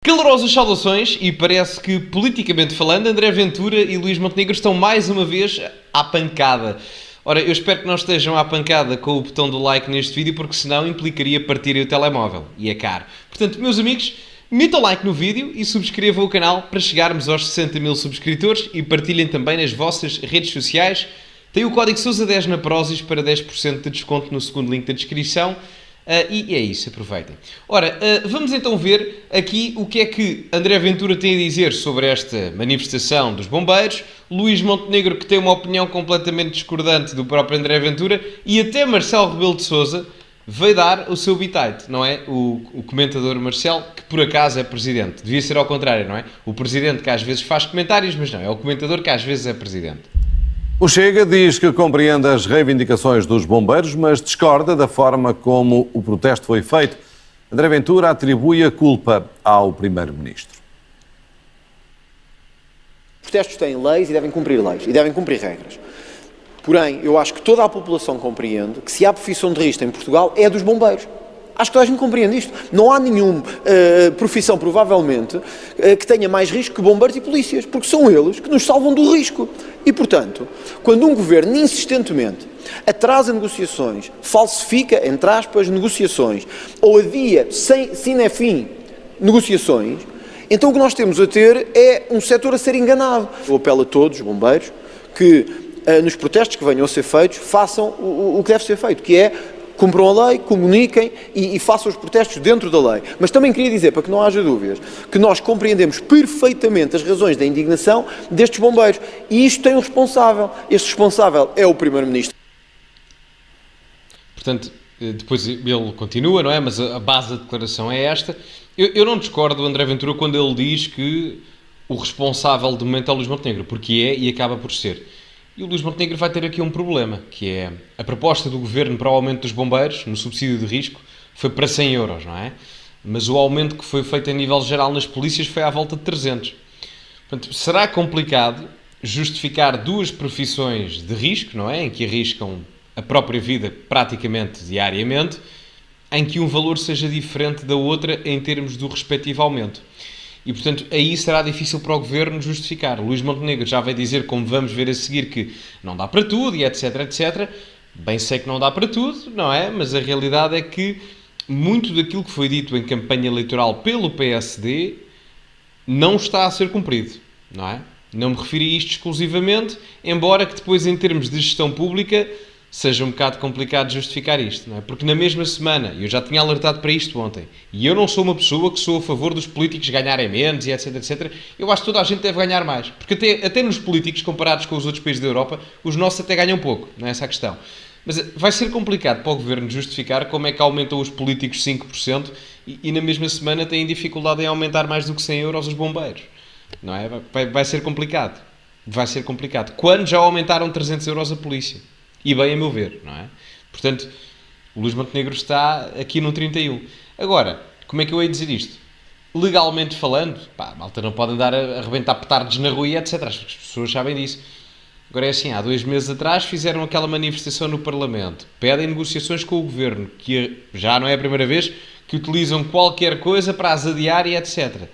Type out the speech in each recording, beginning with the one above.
Calorosas saudações e parece que, politicamente falando, André Ventura e Luís Montenegro estão mais uma vez à pancada. Ora, eu espero que não estejam à pancada com o botão do like neste vídeo, porque senão implicaria partirem o telemóvel. E é caro. Portanto, meus amigos, metam like no vídeo e subscrevam o canal para chegarmos aos 60 mil subscritores e partilhem também nas vossas redes sociais. Tem o código Sousa10 na Prozis para 10% de desconto no segundo link da descrição. E é isso, aproveitem. Ora, vamos então ver aqui o que é que André Ventura tem a dizer sobre esta manifestação dos bombeiros, Luís Montenegro, que tem uma opinião completamente discordante do próprio André Ventura, e até Marcelo Rebelo de Sousa veio dar o seu bitite, não é? O comentador Marcelo, que por acaso é presidente. Devia ser ao contrário, não é? O presidente que às vezes faz comentários, mas não, é o comentador que às vezes é presidente. O Chega diz que compreende as reivindicações dos bombeiros, mas discorda da forma como o protesto foi feito. André Ventura atribui a culpa ao primeiro-ministro. Os protestos têm leis e devem cumprir leis e devem cumprir regras. Porém, eu acho que toda a população compreende que se há profissão de risco em Portugal é dos bombeiros. Acho que toda a gente compreende isto. Não há nenhuma profissão, provavelmente, que tenha mais risco que bombeiros e polícias, porque são eles que nos salvam do risco. E, portanto, quando um governo insistentemente atrasa negociações, falsifica, entre aspas, negociações, ou adia, sine fim, negociações, então o que nós temos a ter é um setor a ser enganado. Eu apelo a todos os bombeiros que, nos protestos que venham a ser feitos, façam o que deve ser feito, que é cumpram a lei, comuniquem e façam os protestos dentro da lei. Mas também queria dizer, para que não haja dúvidas, que nós compreendemos perfeitamente as razões da indignação destes bombeiros. E isto tem um responsável. Este responsável é o Primeiro-Ministro. Portanto, depois ele continua, não é? Mas a base da declaração é esta. Eu não discordo do André Ventura quando ele diz que o responsável de momento é o Luís Montenegro, porque é e acaba por ser. E o Luís Montenegro vai ter aqui um problema, que é a proposta do governo para o aumento dos bombeiros, no subsídio de risco, foi para 100 euros, não é? Mas o aumento que foi feito a nível geral nas polícias foi à volta de 300. Portanto, será complicado justificar duas profissões de risco, não é? Em que arriscam a própria vida praticamente diariamente, em que um valor seja diferente da outra em termos do respectivo aumento. E, portanto, aí será difícil para o Governo justificar. Luís Montenegro já vai dizer, como vamos ver a seguir, que não dá para tudo e etc, etc. Bem sei que não dá para tudo, não é? Mas a realidade é que muito daquilo que foi dito em campanha eleitoral pelo PSD não está a ser cumprido, não é? Não me refiro a isto exclusivamente, embora que depois, em termos de gestão pública, seja um bocado complicado justificar isto, não é? Porque na mesma semana, eu já tinha alertado para isto ontem, e eu não sou uma pessoa que sou a favor dos políticos ganharem menos e etc, etc. Eu acho que toda a gente deve ganhar mais, porque até nos políticos, comparados com os outros países da Europa, os nossos até ganham pouco, não é essa a questão. Mas vai ser complicado para o Governo justificar como é que aumentam os políticos 5% e na mesma semana têm dificuldade em aumentar mais do que 100 euros os bombeiros, não é? Vai ser complicado. Vai ser complicado. Quando já aumentaram 300 euros a polícia? E bem, a meu ver, não é? Portanto, o Luís Montenegro está aqui no 31. Agora, como é que eu ia dizer isto? Legalmente falando, pá, a malta não pode andar a arrebentar petardos na rua e etc. As pessoas sabem disso. Agora é assim, há 2 meses atrás fizeram aquela manifestação no Parlamento. Pedem negociações com o Governo, que já não é a primeira vez que utilizam qualquer coisa para as adiar e etc.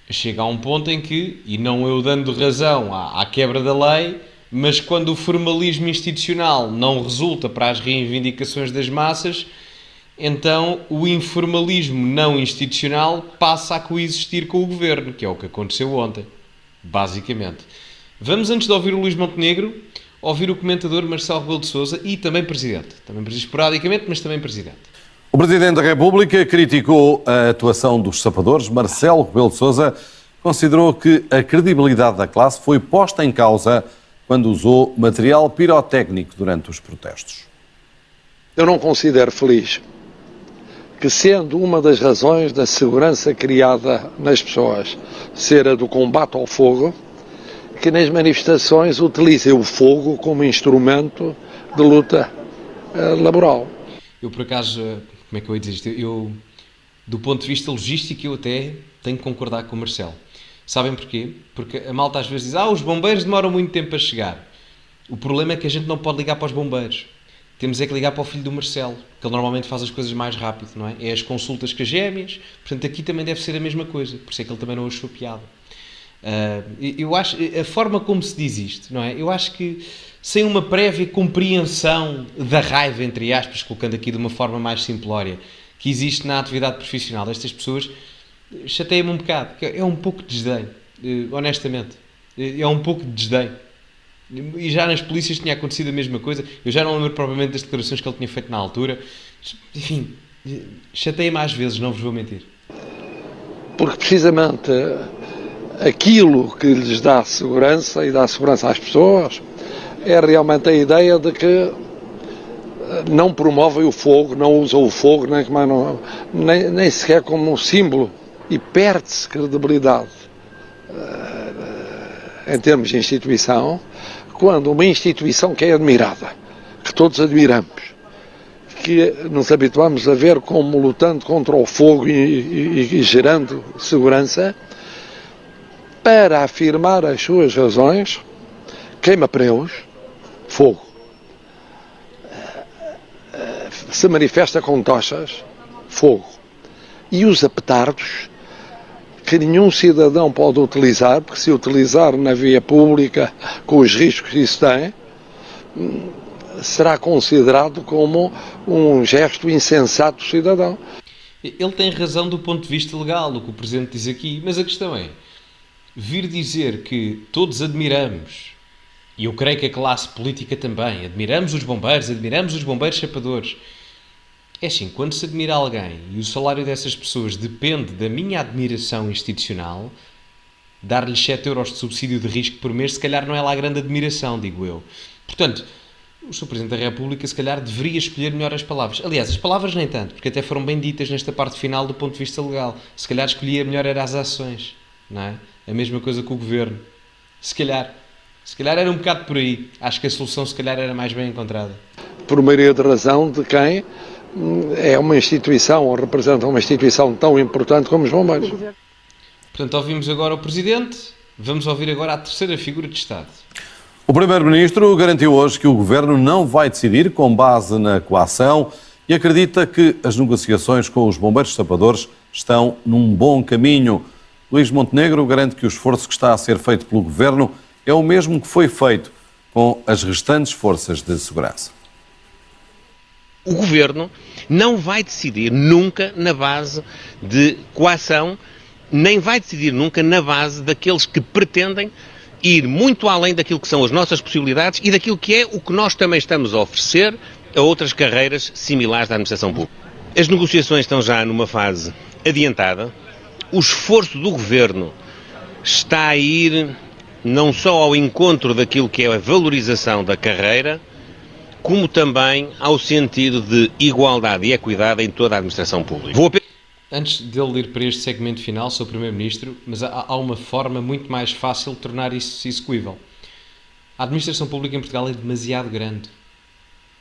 Chega a um ponto em que, e não eu dando razão à quebra da lei, mas quando o formalismo institucional não resulta para as reivindicações das massas, então o informalismo não institucional passa a coexistir com o Governo, que é o que aconteceu ontem, basicamente. Vamos, antes de ouvir o Luís Montenegro, ouvir o comentador Marcelo Rebelo de Sousa e também Presidente. Também esporadicamente, mas também Presidente. O Presidente da República criticou a atuação dos sapadores. Marcelo Rebelo de Sousa considerou que a credibilidade da classe foi posta em causa quando usou material pirotécnico durante os protestos. Eu não considero feliz que, sendo uma das razões da segurança criada nas pessoas ser a do combate ao fogo, que nas manifestações utilizem o fogo como instrumento de luta laboral. Eu, por acaso, como é que eu ia dizer isto? Do ponto de vista logístico, eu até tenho que concordar com o Marcelo. Sabem porquê? Porque a malta às vezes diz os bombeiros demoram muito tempo a chegar. O problema é que a gente não pode ligar para os bombeiros. temos é que ligar para o filho do Marcelo, que ele normalmente faz as coisas mais rápido, não é? É as consultas com as gêmeas, portanto aqui também deve ser a mesma coisa, por isso é que ele também não achou piada. Eu acho, a forma como se diz isto, não é? Eu acho que sem uma prévia compreensão da raiva, entre aspas, colocando aqui de uma forma mais simplória, que existe na atividade profissional destas pessoas, chateia-me um bocado. É um pouco de desdém, honestamente. É um pouco de desdém. E já nas polícias tinha acontecido a mesma coisa. Eu já não lembro propriamente das declarações que ele tinha feito na altura. Enfim, chateia-me às vezes, não vos vou mentir. Porque precisamente aquilo que lhes dá segurança e dá segurança às pessoas é realmente a ideia de que não promovem o fogo, não usam o fogo, nem sequer como um símbolo, e perde-se credibilidade em termos de instituição, quando uma instituição que é admirada, que todos admiramos, que nos habituamos a ver como lutando contra o fogo e gerando segurança, para afirmar as suas razões, queima preus, fogo. Se manifesta com tochas, fogo. E usa petardos que nenhum cidadão pode utilizar, porque se utilizar na via pública, com os riscos que isso tem, será considerado como um gesto insensato do cidadão. Ele tem razão do ponto de vista legal, o que o Presidente diz aqui, mas a questão é, vir dizer que todos admiramos, e eu creio que a classe política também, admiramos os bombeiros chapadores. É assim, quando se admira alguém e o salário dessas pessoas depende da minha admiração institucional, dar-lhes 7 euros de subsídio de risco por mês, se calhar não é lá grande admiração, digo eu. Portanto, o Sr. Presidente da República se calhar deveria escolher melhor as palavras. Aliás, as palavras nem tanto, porque até foram bem ditas nesta parte final do ponto de vista legal. Se calhar escolhia melhor era as ações, não é? A mesma coisa que o Governo. Se calhar era um bocado por aí. Acho que a solução se calhar era mais bem encontrada. Por maioria de razão de quem é uma instituição ou representa uma instituição tão importante como os bombeiros. Portanto, ouvimos agora o Presidente, vamos ouvir agora a terceira figura de Estado. O Primeiro-Ministro garantiu hoje que o Governo não vai decidir com base na coação e acredita que as negociações com os bombeiros sapadores estão num bom caminho. Luís Montenegro garante que o esforço que está a ser feito pelo Governo é o mesmo que foi feito com as restantes forças de segurança. O Governo não vai decidir nunca na base de coação, nem vai decidir nunca na base daqueles que pretendem ir muito além daquilo que são as nossas possibilidades e daquilo que é o que nós também estamos a oferecer a outras carreiras similares da administração pública. As negociações estão já numa fase adiantada. O esforço do Governo está a ir não só ao encontro daquilo que é a valorização da carreira, como também ao sentido de igualdade e equidade em toda a administração pública. Antes dele ir para este segmento final, sou Primeiro-Ministro, mas há uma forma muito mais fácil de tornar isso execuível. A administração pública em Portugal é demasiado grande.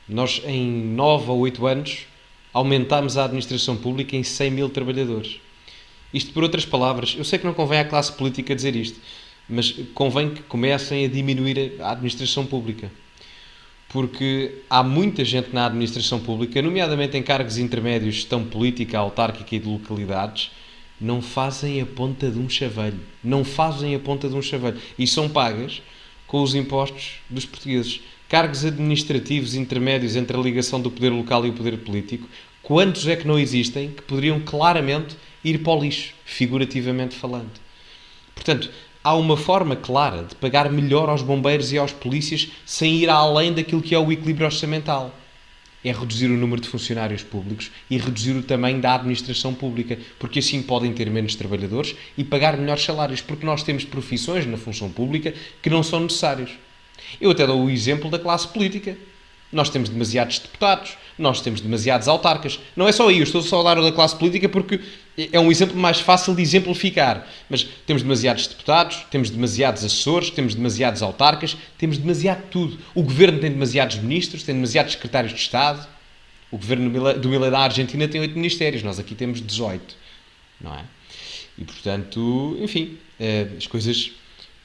Nós, em 9 ou 8 anos, aumentámos a administração pública em 100 mil trabalhadores. Isto, por outras palavras, eu sei que não convém à classe política dizer isto, mas convém que comecem a diminuir a administração pública. Porque há muita gente na administração pública, nomeadamente em cargos intermédios de gestão política, autárquica e de localidades, não fazem a ponta de um chaveiro. Não fazem a ponta de um chaveiro. E são pagas com os impostos dos portugueses. Cargos administrativos intermédios entre a ligação do poder local e o poder político, quantos é que não existem que poderiam claramente ir para o lixo, figurativamente falando? Portanto, há uma forma clara de pagar melhor aos bombeiros e aos polícias sem ir além daquilo que é o equilíbrio orçamental. É reduzir o número de funcionários públicos e reduzir o tamanho da administração pública, porque assim podem ter menos trabalhadores e pagar melhores salários, porque nós temos profissões na função pública que não são necessários. Eu até dou o exemplo da classe política. Nós temos demasiados deputados, nós temos demasiados autarcas. Não é só aí, eu estou só a dar o da classe política porque é um exemplo mais fácil de exemplificar. Mas temos demasiados deputados, temos demasiados assessores, temos demasiados autarcas, temos demasiado tudo. O governo tem demasiados ministros, tem demasiados secretários de Estado. O governo do Milei da Argentina tem 8 ministérios, nós aqui temos 18. Não é? E portanto, enfim, as coisas,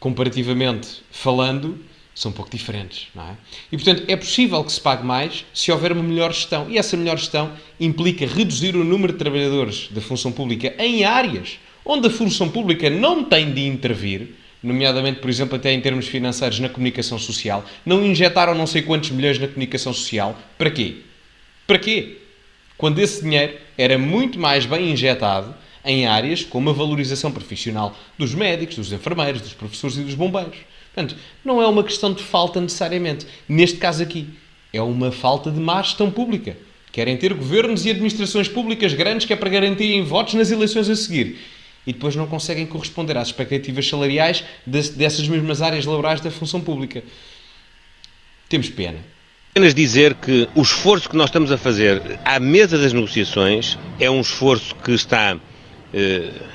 comparativamente falando, são um pouco diferentes, não é? E, portanto, é possível que se pague mais se houver uma melhor gestão. E essa melhor gestão implica reduzir o número de trabalhadores da função pública em áreas onde a função pública não tem de intervir, nomeadamente, por exemplo, até em termos financeiros, na comunicação social. Não injetaram não sei quantos milhões na comunicação social. Para quê? Para quê? Quando esse dinheiro era muito mais bem injetado em áreas como a valorização profissional dos médicos, dos enfermeiros, dos professores e dos bombeiros. Portanto, não é uma questão de falta necessariamente. Neste caso aqui, é uma falta de má gestão pública. Querem ter governos e administrações públicas grandes que é para garantirem votos nas eleições a seguir. E depois não conseguem corresponder às expectativas salariais dessas mesmas áreas laborais da função pública. Temos pena. Apenas dizer que o esforço que nós estamos a fazer à mesa das negociações é um esforço que está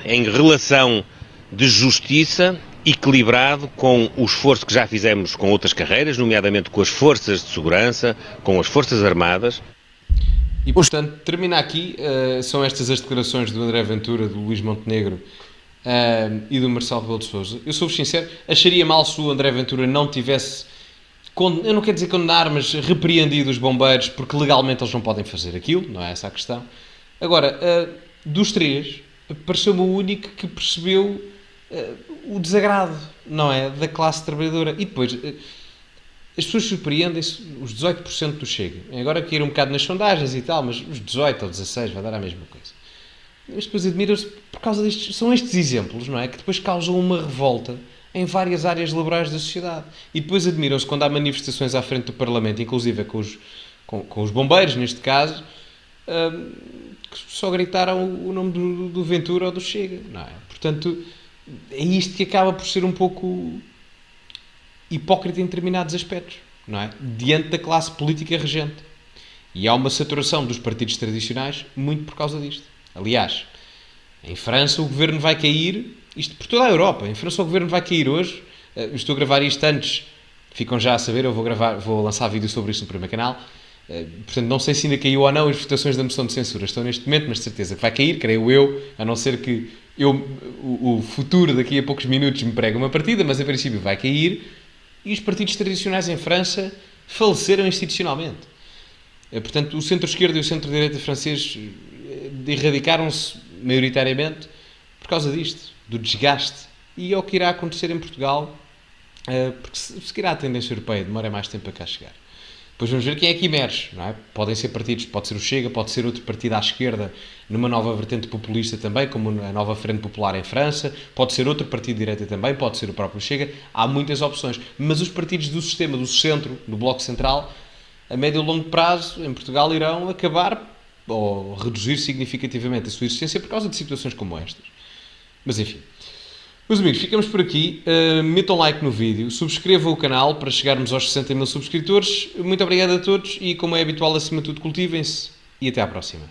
em relação de justiça, equilibrado com o esforço que já fizemos com outras carreiras, nomeadamente com as forças de segurança, com as forças armadas. E, portanto, termina aqui, são estas as declarações do André Ventura, do Luís Montenegro e do Marcelo Rebelo de Sousa. Eu sou-vos sincero, acharia mal se o André Ventura não tivesse, eu não quero dizer condenar, mas repreendido os bombeiros, porque legalmente eles não podem fazer aquilo, não é essa a questão. Agora, dos três, pareceu-me o único que percebeu o desagrado, não é, da classe trabalhadora. E depois, as pessoas surpreendem-se, os 18% do Chega. Agora que ir um bocado nas sondagens e tal, mas os 18 ou 16 vai dar a mesma coisa. Mas depois admiram-se por causa destes, são estes exemplos, não é, que depois causam uma revolta em várias áreas laborais da sociedade. E depois admiram-se quando há manifestações à frente do Parlamento, inclusive com os bombeiros, neste caso, que só gritaram o nome do Ventura ou do Chega, não é? Portanto, é isto que acaba por ser um pouco hipócrita em determinados aspectos, não é? Diante da classe política regente. E há uma saturação dos partidos tradicionais muito por causa disto. Aliás, em França o governo vai cair, isto por toda a Europa, em França o governo vai cair hoje. Eu estou a gravar isto antes, ficam já a saber, eu vou lançar vídeo sobre isto no primeiro canal. Portanto, não sei se ainda caiu ou não as votações da moção de censura. Estão neste momento, mas de certeza que vai cair, creio eu, a não ser que o futuro daqui a poucos minutos me pregue uma partida, mas a princípio vai cair. E os partidos tradicionais em França faleceram institucionalmente. Portanto, o centro-esquerda e o centro-direita francês erradicaram-se maioritariamente por causa disto, do desgaste. E é o que irá acontecer em Portugal, porque seguirá a tendência europeia, demora mais tempo a cá chegar. Depois vamos ver quem é que emerge, não é? Podem ser partidos, pode ser o Chega, pode ser outro partido à esquerda, numa nova vertente populista também, como a Nova Frente Popular em França, pode ser outro partido de direita também, pode ser o próprio Chega, há muitas opções. Mas os partidos do sistema, do centro, do Bloco Central, a médio e longo prazo, em Portugal, irão acabar ou reduzir significativamente a sua existência por causa de situações como estas. Mas enfim. Meus amigos, ficamos por aqui. Metam like no vídeo, subscrevam o canal para chegarmos aos 60 mil subscritores. Muito obrigado a todos e, como é habitual, acima de tudo, cultivem-se e até à próxima.